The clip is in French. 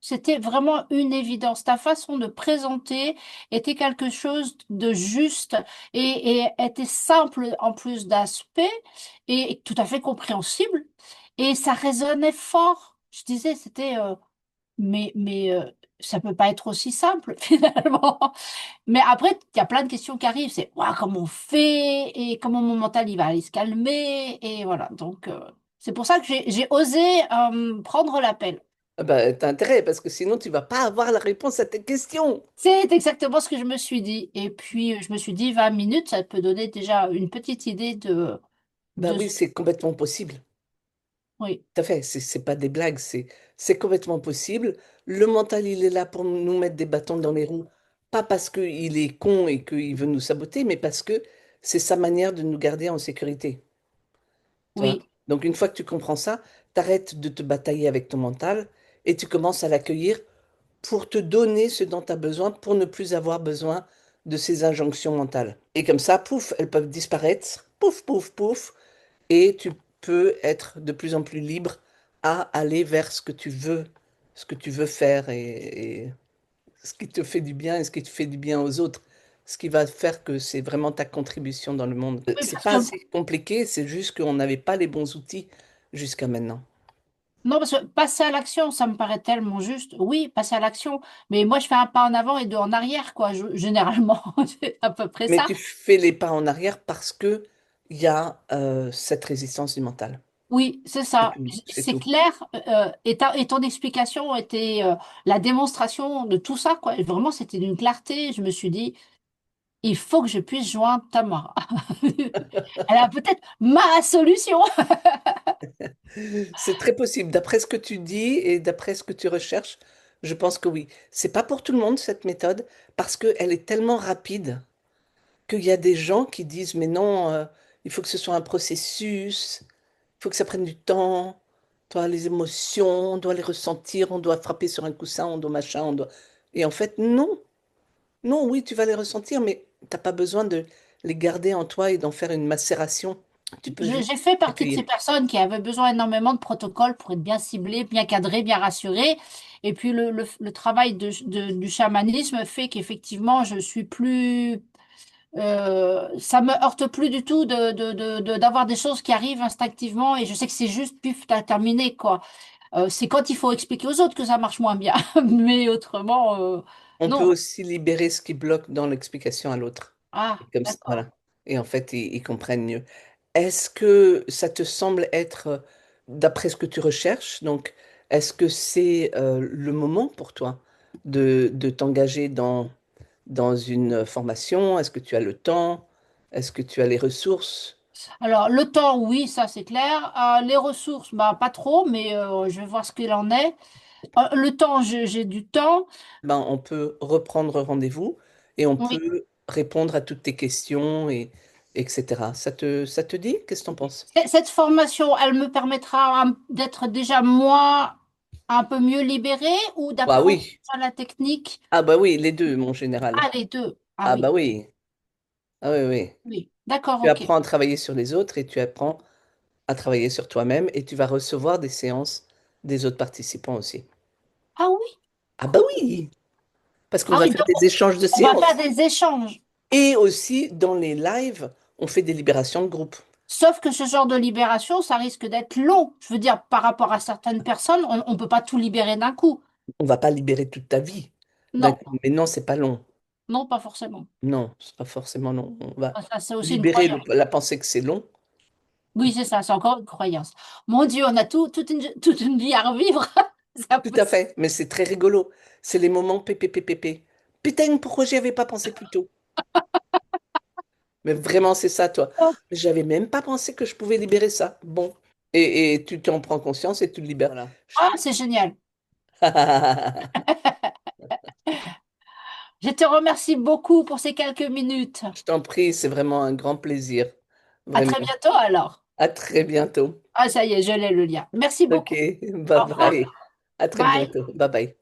C'était vraiment une évidence. Ta façon de présenter était quelque chose de juste et était simple en plus d'aspect et tout à fait compréhensible. Et ça résonnait fort. Je disais, mais ça peut pas être aussi simple finalement. Mais après, il y a plein de questions qui arrivent. C'est ouah, comment on fait et comment mon mental il va aller se calmer et voilà. Donc c'est pour ça que j'ai osé prendre l'appel. Ah bah, t'as intérêt, parce que sinon, tu vas pas avoir la réponse à tes questions. C'est exactement ce que je me suis dit. Et puis je me suis dit 20 minutes, ça peut donner déjà une petite idée Bah de oui, c'est complètement possible. oui, Tout à fait, c'est pas des blagues, c'est complètement possible. Le mental, il est là pour nous mettre des bâtons dans les roues, pas parce qu'il est con et qu'il veut nous saboter, mais parce que c'est sa manière de nous garder en sécurité. Tu vois? oui, Donc une fois que tu comprends ça, t'arrêtes de te batailler avec ton mental et tu commences à l'accueillir pour te donner ce dont tu as besoin pour ne plus avoir besoin de ces injonctions mentales. Et comme ça, pouf, elles peuvent disparaître, pouf, pouf, pouf, et tu peux être de plus en plus libre à aller vers ce que tu veux faire et ce qui te fait du bien et ce qui te fait du bien aux autres. Ce qui va faire que c'est vraiment ta contribution dans le monde. oui, C'est parce pas que assez compliqué, c'est juste qu'on n'avait pas les bons outils jusqu'à maintenant. non, parce que passer à l'action, ça me paraît tellement juste. Oui, passer à l'action, mais moi je fais un pas en avant et deux en arrière, quoi. Généralement, c'est à peu près Mais ça. tu fais les pas en arrière parce que il y a cette résistance du mental. Oui, c'est C'est ça. tout, c'est C'est tout. clair. Et ton explication était la démonstration de tout ça, quoi. Et vraiment, c'était d'une clarté. Je me suis dit, il faut que je puisse joindre Tamara. Elle a peut-être ma solution. C'est très possible. D'après ce que tu dis et d'après ce que tu recherches, je pense que oui. C'est pas pour tout le monde cette méthode parce qu'elle est tellement rapide qu'il y a des gens qui disent mais non, il faut que ce soit un processus, il faut que ça prenne du temps. Toi, les émotions, on doit les ressentir, on doit frapper sur un coussin, on doit machin, on doit. Et en fait, non. Non, oui, tu vas les ressentir, mais t'as pas besoin de les garder en toi et d'en faire une macération. Tu peux juste J'ai fait partie de ces accueillir. personnes qui avaient besoin énormément de protocoles pour être bien ciblées, bien cadrées, bien rassurées. Et puis le travail du chamanisme fait qu'effectivement, je suis plus ça me heurte plus du tout d'avoir des choses qui arrivent instinctivement et je sais que c'est juste, puf, t'as terminé, quoi. C'est quand il faut expliquer aux autres que ça marche moins bien. Mais autrement, On peut non. aussi libérer ce qui bloque dans l'explication à l'autre. Et Ah, comme ça, d'accord. voilà. Et en fait, ils comprennent mieux. Est-ce que ça te semble être, d'après ce que tu recherches, donc, est-ce que c'est le moment pour toi de t'engager dans une formation? Est-ce que tu as le temps? Est-ce que tu as les ressources? Alors, le temps, oui, ça c'est clair. Les ressources, bah, pas trop, mais je vais voir ce qu'il en est. Le temps, j'ai du temps. Ben, on peut reprendre rendez-vous et on Oui. peut répondre à toutes tes questions et etc. Ça te dit? Qu'est-ce que tu en penses? Cette formation, elle me permettra d'être déjà moi un peu mieux libérée ou Bah d'apprendre oui. déjà la technique. Ah bah oui, les deux, mon général. Ah, les deux. Ah Ah bah oui, oui. Ah oui, oui. oui. D'accord, Tu ok. apprends à travailler sur les autres et tu apprends à travailler sur toi-même et tu vas recevoir des séances des autres participants aussi. Ah oui, Ah bah oui, parce qu'on ah va oui, faire donc des échanges de on va faire séances. des échanges. Et aussi, dans les lives, on fait des libérations de groupe. Sauf que ce genre de libération, ça risque d'être long. Je veux dire, par rapport à certaines personnes, on ne peut pas tout libérer d'un coup. On va pas libérer toute ta vie d'un Non, coup. Mais non, c'est pas long. non, pas forcément. Non, c'est pas forcément long. On va Ah, ça, c'est aussi une libérer croyance. la pensée que c'est long. Oui, c'est ça, c'est encore une croyance. Mon Dieu, on a toute une vie à revivre. C'est Tout à impossible. fait, mais c'est très rigolo. C'est les moments pépé. Putain, pourquoi j'y avais pas pensé plus tôt? Mais vraiment, c'est ça, toi. J'avais même pas pensé que je pouvais libérer ça. Bon. Et tu t'en prends conscience et tu le libères. Voilà. Ah, c'est génial. Je te remercie beaucoup pour ces quelques minutes. Je t'en prie, c'est vraiment un grand plaisir. À très Vraiment. bientôt alors. À très bientôt. Ah, ça y est, je l'ai le lien. Merci Ok, beaucoup. bye Au revoir. bye. À très Bye. bientôt. Bye bye.